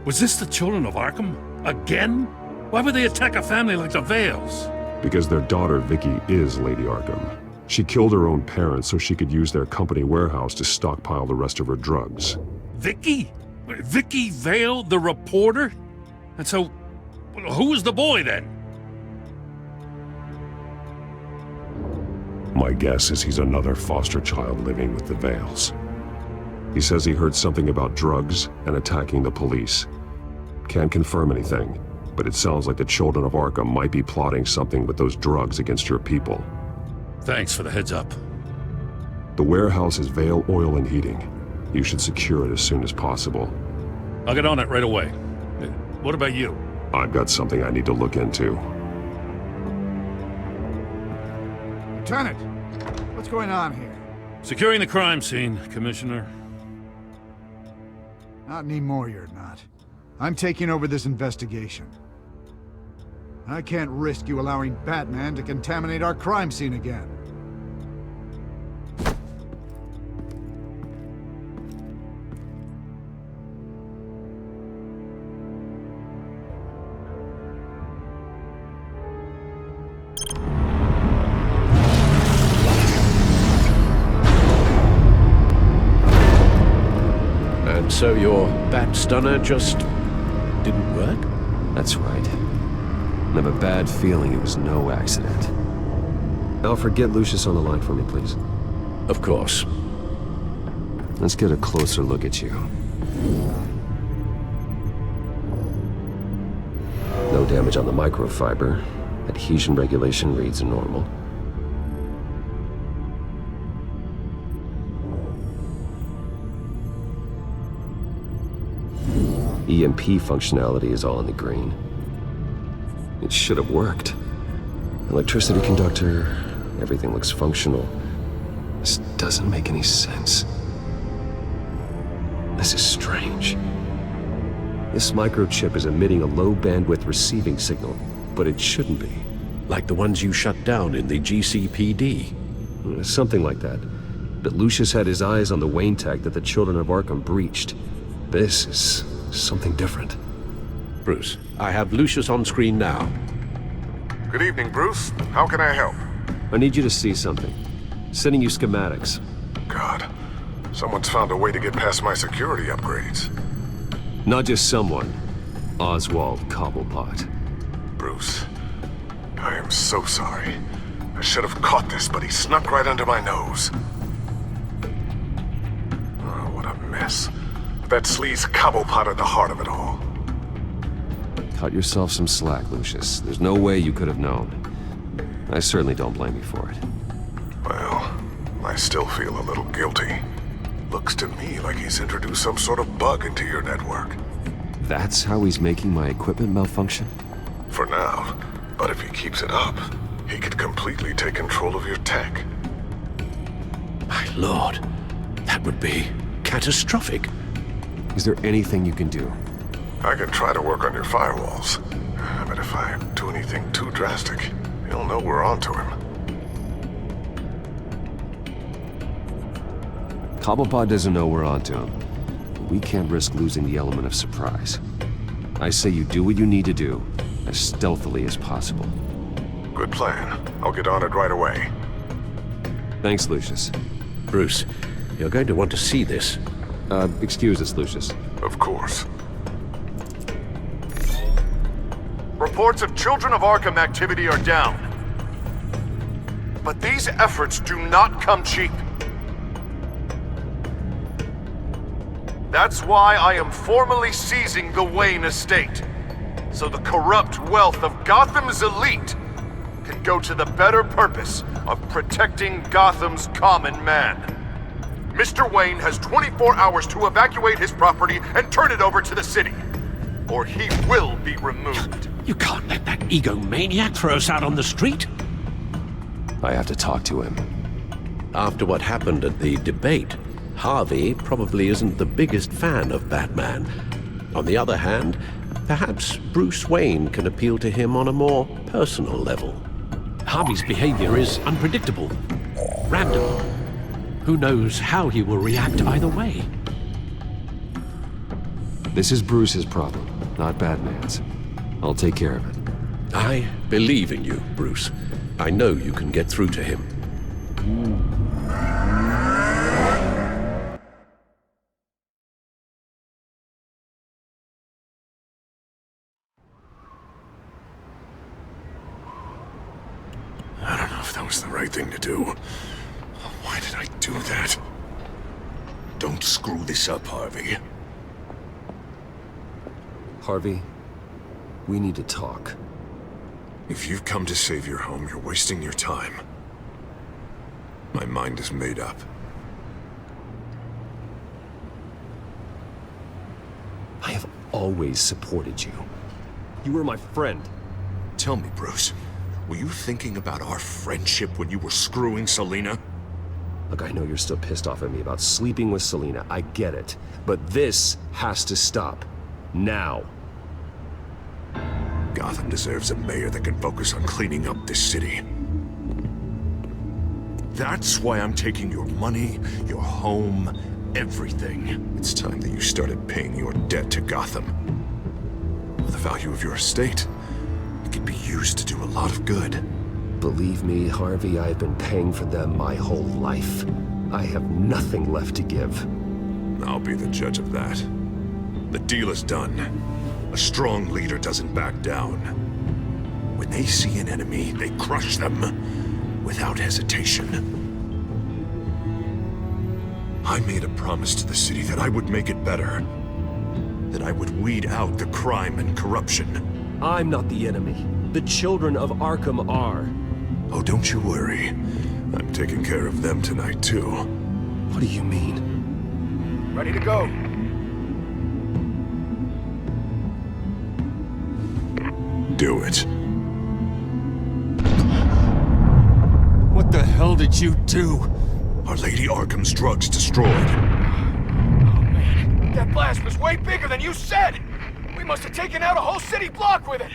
Was this the children of Arkham? Again? Why would they attack a family like the Vales? Because their daughter, Vicky, is Lady Arkham. She killed her own parents so she could use their company warehouse to stockpile the rest of her drugs. Vicky? Vicky Vale, the reporter? And so, who was the boy then? My guess is he's another foster child living with the Vales. He says he heard something about drugs and attacking the police. Can't confirm anything, but it sounds like the children of Arkham might be plotting something with those drugs against your people. Thanks for the heads up. The warehouse is Vale Oil and Heating. You should secure it as soon as possible. I'll get on it right away. What about you? I've got something I need to look into. Lieutenant, what's going on here? Securing the crime scene, Commissioner. Not anymore, you're not. I'm taking over this investigation. I can't risk you allowing Batman to contaminate our crime scene again. And so your bat stunner just didn't work? That's right. I have a bad feeling it was no accident. Alfred, get Lucius on the line for me, please. Of course. Let's get a closer look at you. No damage on the microfiber. Adhesion regulation reads normal. EMP functionality is all in the green. It should have worked. Electricity conductor, everything looks functional. This doesn't make any sense. This is strange. This microchip is emitting a low-bandwidth receiving signal, but it shouldn't be. Like the ones you shut down in the GCPD. Something like that. But Lucius had his eyes on the Wayne tag that the children of Arkham breached. This is something different. Bruce, I have Lucius on screen now. Good evening, Bruce. How can I help? I need you to see something. Sending you schematics. God, someone's found a way to get past my security upgrades. Not just someone. Oswald Cobblepot. Bruce, I am so sorry. I should have caught this, but he snuck right under my nose. Oh, what a mess. That sleaze Cobblepot at the heart of it all. Cut yourself some slack, Lucius. There's no way you could have known. I certainly don't blame you for it. Well, I still feel a little guilty. Looks to me like he's introduced some sort of bug into your network. That's how he's making my equipment malfunction? For now. But if he keeps it up, he could completely take control of your tech. My lord, that That would be catastrophic. Is there anything you can do? I can try to work on your firewalls. But if I do anything too drastic, he'll know we're onto him. Cobblepot doesn't know we're onto him. We can't risk losing the element of surprise. I say you do what you need to do, as stealthily as possible. Good plan. I'll get on it right away. Thanks, Lucius. Bruce, you're going to want to see this. Excuse us, Lucius. Of course. Reports of Children of Arkham activity are down. But these efforts do not come cheap. That's why I am formally seizing the Wayne estate, so the corrupt wealth of Gotham's elite can go to the better purpose of protecting Gotham's common man. Mr. Wayne has 24 hours to evacuate his property and turn it over to the city, or he will be removed. You can't let that egomaniac throw us out on the street. I have to talk to him. After what happened at the debate, Harvey probably isn't the biggest fan of Batman. On the other hand, perhaps Bruce Wayne can appeal to him on a more personal level. Harvey's behavior is unpredictable, random. Who knows how he will react either way? This is Bruce's problem, not Batman's. I'll take care of it. I believe in you, Bruce. I know you can get through to him. I don't know if that was the right thing to do. Why did I do that? Don't screw this up, Harvey. Harvey, we need to talk. If you've come to save your home, you're wasting your time. My mind is made up. I have always supported you. You were my friend. Tell me, Bruce, were you thinking about our friendship when you were screwing Selina? Look, I know you're still pissed off at me about sleeping with Selina. I get it. But this has to stop. Now. Gotham deserves a mayor that can focus on cleaning up this city. That's why I'm taking your money, your home, everything. It's time that you started paying your debt to Gotham. For the value of your estate, it could be used to do a lot of good. Believe me, Harvey, I've been paying for them my whole life. I have nothing left to give. I'll be the judge of that. The deal is done. A strong leader doesn't back down. When they see an enemy, they crush them without hesitation. I made a promise to the city that I would make it better. That I would weed out the crime and corruption. I'm not the enemy. The children of Arkham are. Oh, don't you worry. I'm taking care of them tonight, too. What do you mean? Ready to go. Do it. What the hell did you do? Our Lady Arkham's drugs destroyed. Oh, man. That blast was way bigger than you said! We must have taken out a whole city block with it!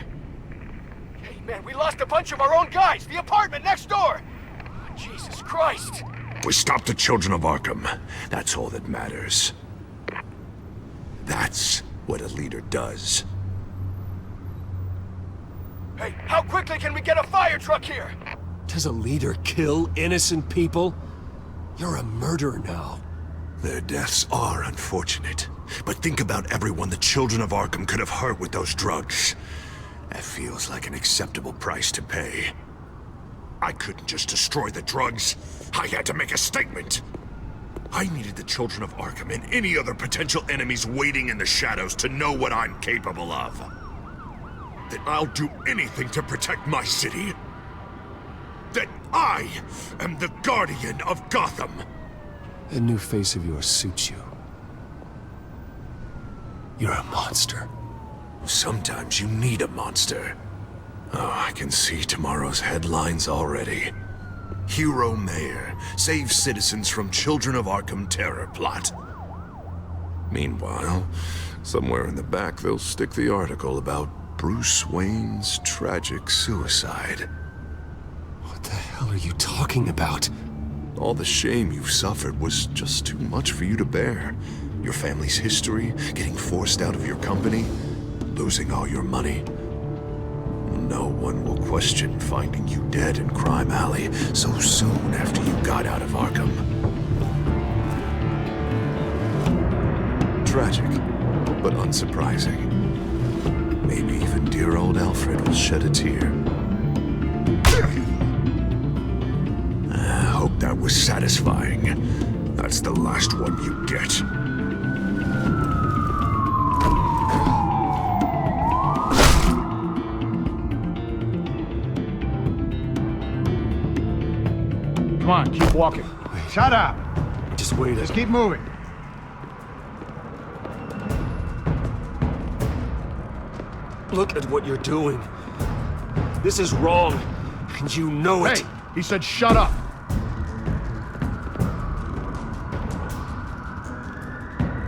Hey, man, we lost a bunch of our own guys! The apartment next door! Oh, Jesus Christ! We stopped the Children of Arkham. That's all that matters. That's what a leader does. Hey, how quickly can we get a fire truck here? Does a leader kill innocent people? You're a murderer now. Their deaths are unfortunate. But think about everyone the Children of Arkham could have hurt with those drugs. That feels like an acceptable price to pay. I couldn't just destroy the drugs. I had to make a statement. I needed the Children of Arkham and any other potential enemies waiting in the shadows to know what I'm capable of. That I'll do anything to protect my city. That I am the guardian of Gotham. That new face of yours suits you. You're a monster. Sometimes you need a monster. Oh, I can see tomorrow's headlines already. Hero Mayor save citizens from Children of Arkham terror plot. Meanwhile, somewhere in the back they'll stick the article about Bruce Wayne's tragic suicide. What the hell are you talking about? All the shame you've suffered was just too much for you to bear. Your family's history, getting forced out of your company, losing all your money. No one will question finding you dead in Crime Alley so soon after you got out of Arkham. Tragic, but unsurprising. Maybe even dear old Alfred will shed a tear. I hope that was satisfying. That's the last one you get. Come on, keep walking. Shut up! Just wait. Just keep moving. Look at what you're doing. This is wrong, and you know it. Hey, he said shut up.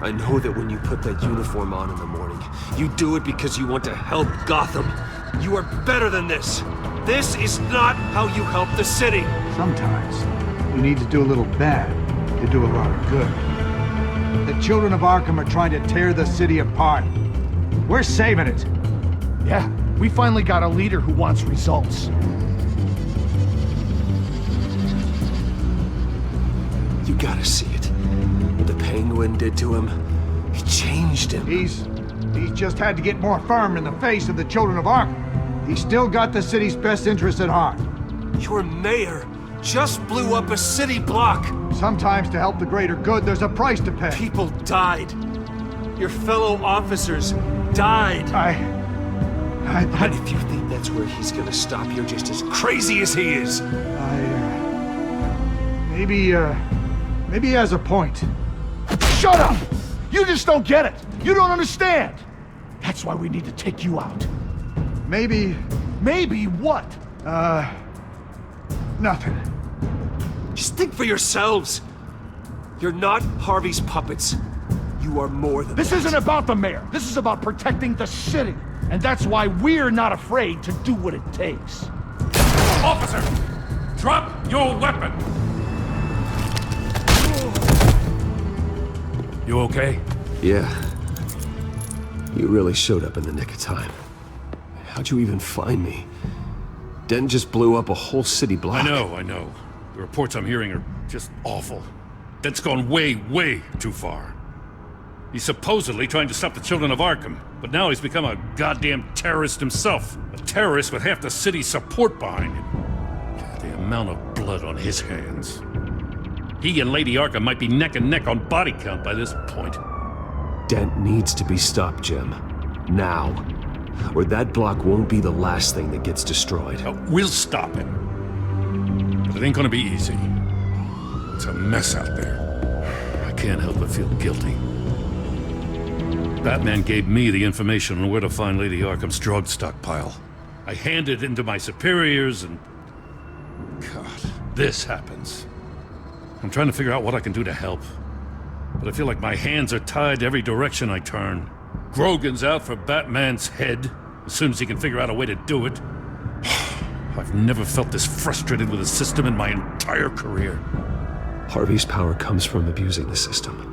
I know that when you put that uniform on in the morning, you do it because you want to help Gotham. You are better than this. This is not how you help the city. Sometimes you need to do a little bad to do a lot of good. The Children of Arkham are trying to tear the city apart. We're saving it. Yeah, we finally got a leader who wants results. You gotta see it. What the Penguin did to him, it changed him. He's just had to get more firm in the face of the Children of Arkham. He's still got the city's best interests at heart. Your mayor just blew up a city block. Sometimes to help the greater good, there's a price to pay. People died. Your fellow officers died. And if you think that's where he's gonna stop, you're just as crazy as he is. Maybe he has a point. Shut up! You just don't get it. You don't understand. That's why we need to take you out. Maybe what? Nothing. Just think for yourselves. You're not Harvey's puppets. You are more than This isn't about the mayor. This is about protecting the city. And that's why we're not afraid to do what it takes. Officer! Drop your weapon! You okay? Yeah. You really showed up in the nick of time. How'd you even find me? Dent just blew up a whole city block. I know. The reports I'm hearing are just awful. Dent's gone way too far. He's supposedly trying to stop the Children of Arkham, but now he's become a goddamn terrorist himself. A terrorist with half the city's support behind him. The amount of blood on his hands. He and Lady Arkham might be neck and neck on body count by this point. Dent needs to be stopped, Jim. Now. Or that block won't be the last thing that gets destroyed. We'll stop him. But it ain't gonna be easy. It's a mess out there. I can't help but feel guilty. Batman gave me the information on where to find Lady Arkham's drug stockpile. I handed it into my superiors and... God, this happens. I'm trying to figure out what I can do to help. But I feel like my hands are tied every direction I turn. Grogan's out for Batman's head, as soon as he can figure out a way to do it. I've never felt this frustrated with the system in my entire career. Harvey's power comes from abusing the system.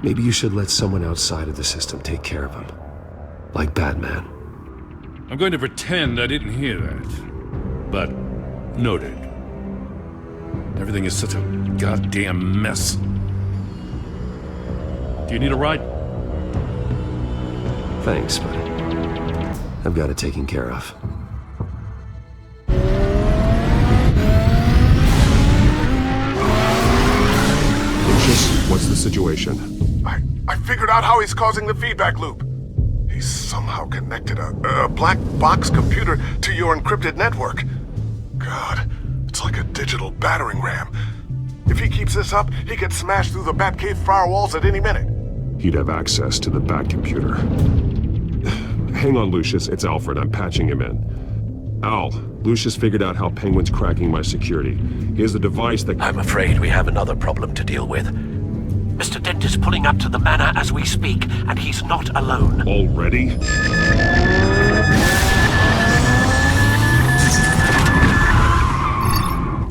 Maybe you should let someone outside of the system take care of him. Like Batman. I'm going to pretend I didn't hear that. But, noted. Everything is such a goddamn mess. Do you need a ride? Thanks, but I've got it taken care of. Lucius, what's the situation? I figured out how he's causing the feedback loop. He's somehow connected a black box computer to your encrypted network. God, it's like a digital battering ram. If he keeps this up, he could smash through the Batcave firewalls at any minute. He'd have access to the Bat computer. Hang on, Lucius. It's Alfred. I'm patching him in. Al, Lucius figured out how Penguin's cracking my security. He has a device that... I'm afraid we have another problem to deal with. Mr. Dent is pulling up to the manor as we speak, and he's not alone. Already?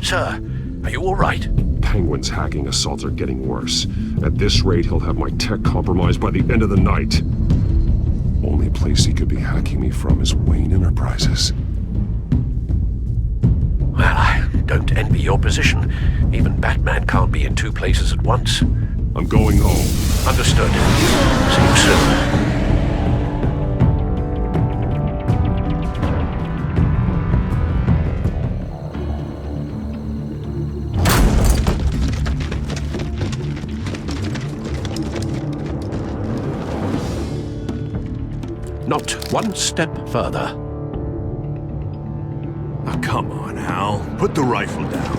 Sir, are you all right? Penguin's hacking assaults are getting worse. At this rate, he'll have my tech compromised by the end of the night. Only place he could be hacking me from is Wayne Enterprises. Well, I don't envy your position. Even Batman can't be in two places at once. I'm going home. Understood. See you soon. Not one step further. Oh, come on, Al. Put the rifle down.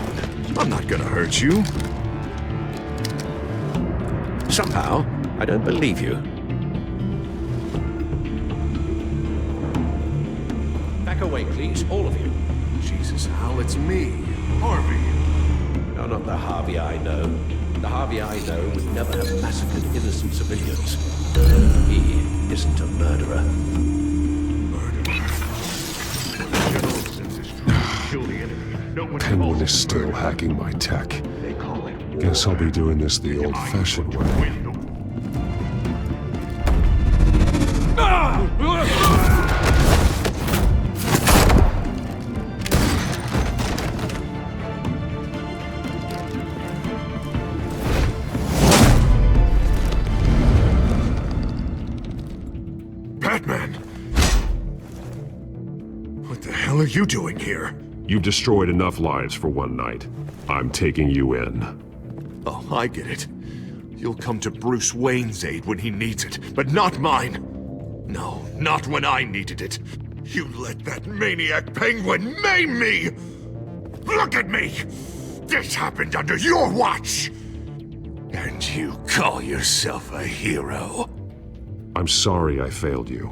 I'm not gonna hurt you. Somehow, I don't believe you. Back away, please, all of you. Jesus, Al, it's me, Harvey. You're not the Harvey I know. The Harvey I know would never have massacred innocent civilians. He isn't a murderer. Penguin is still hacking my tech. Guess I'll be doing this the old-fashioned way. Batman! What the hell are you doing here? You've destroyed enough lives for one night. I'm taking you in. Oh, I get it. You'll come to Bruce Wayne's aid when he needs it, but not mine. No, not when I needed it. You let that maniac Penguin maim me! Look at me! This happened under your watch! And you call yourself a hero? I'm sorry I failed you.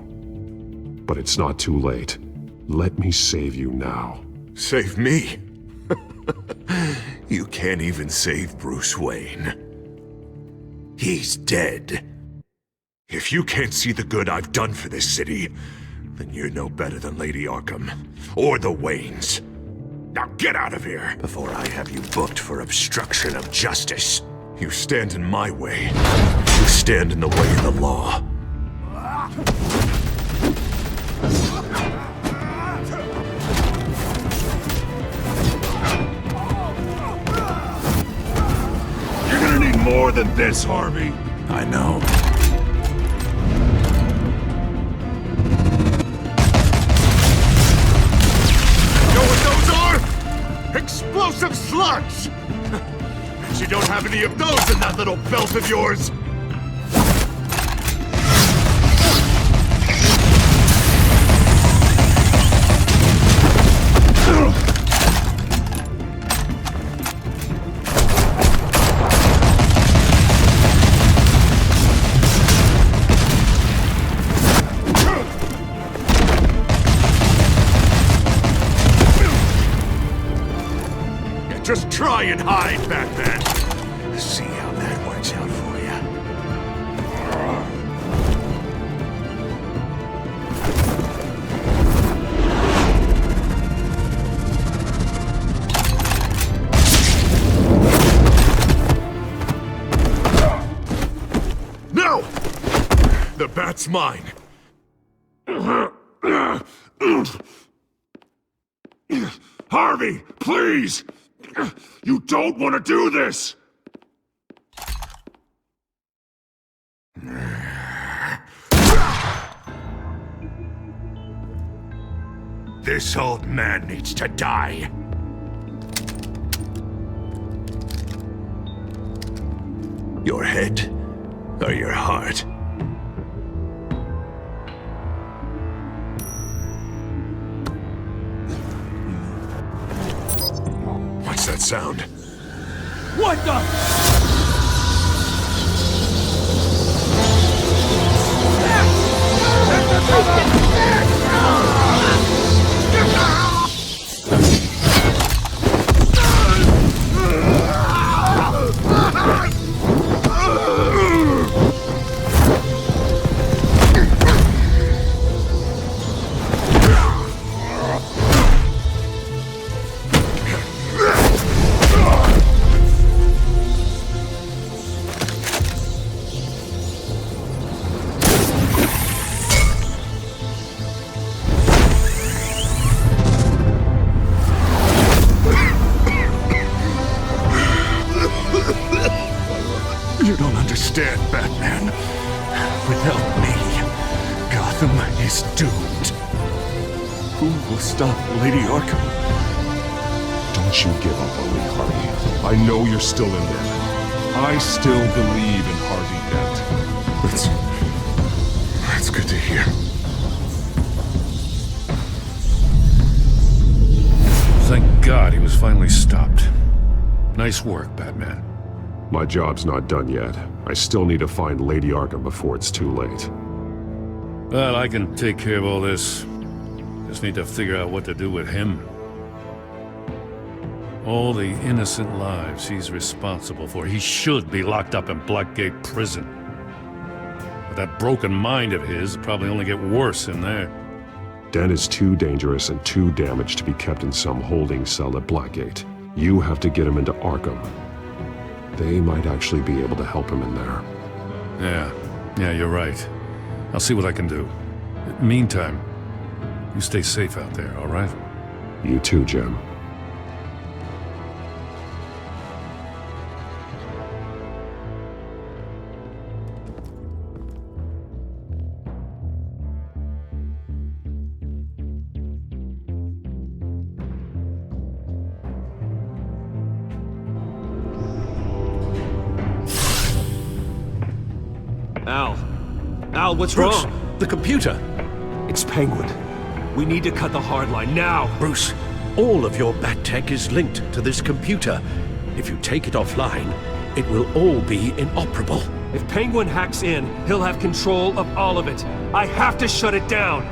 But it's not too late. Let me save you now. Save me? You can't even save Bruce Wayne. He's dead. If you can't see the good I've done for this city, then you're no better than Lady Arkham, or the Waynes. Now get out of here, before I have you booked for obstruction of justice. You stand in my way. You stand in the way of the law. You're gonna need more than this, Harvey. I know. You know what those are? Explosive slugs! Bet you don't have any of those in that little belt of yours! Just try and hide, Batman. See how that works out for you. No! The bat's mine. Harvey, please! You don't want to do this! This old man needs to die. Your head or your heart? What's that sound? What the? stop Lady Arkham. Don't you give up on me, Harvey. I know you're still in there. I still believe in Harvey Dent. That's good to hear. Thank God he was finally stopped. Nice work, Batman. My job's not done yet. I still need to find Lady Arkham before it's too late. Well, I can take care of all this. Just need to figure out what to do with him. All the innocent lives he's responsible for. He should be locked up in Blackgate Prison. But that broken mind of his will probably only get worse in there. Dent is too dangerous and too damaged to be kept in some holding cell at Blackgate. You have to get him into Arkham. They might actually be able to help him in there. Yeah, you're right. I'll see what I can do. Meantime, you stay safe out there, all right? You too, Jim. Al, what's Bruce, wrong? the computer. It's Penguin. We need to cut the hard line now. Bruce, all of your bat tech is linked to this computer. If you take it offline, it will all be inoperable. If Penguin hacks in, he'll have control of all of it. I have to shut it down.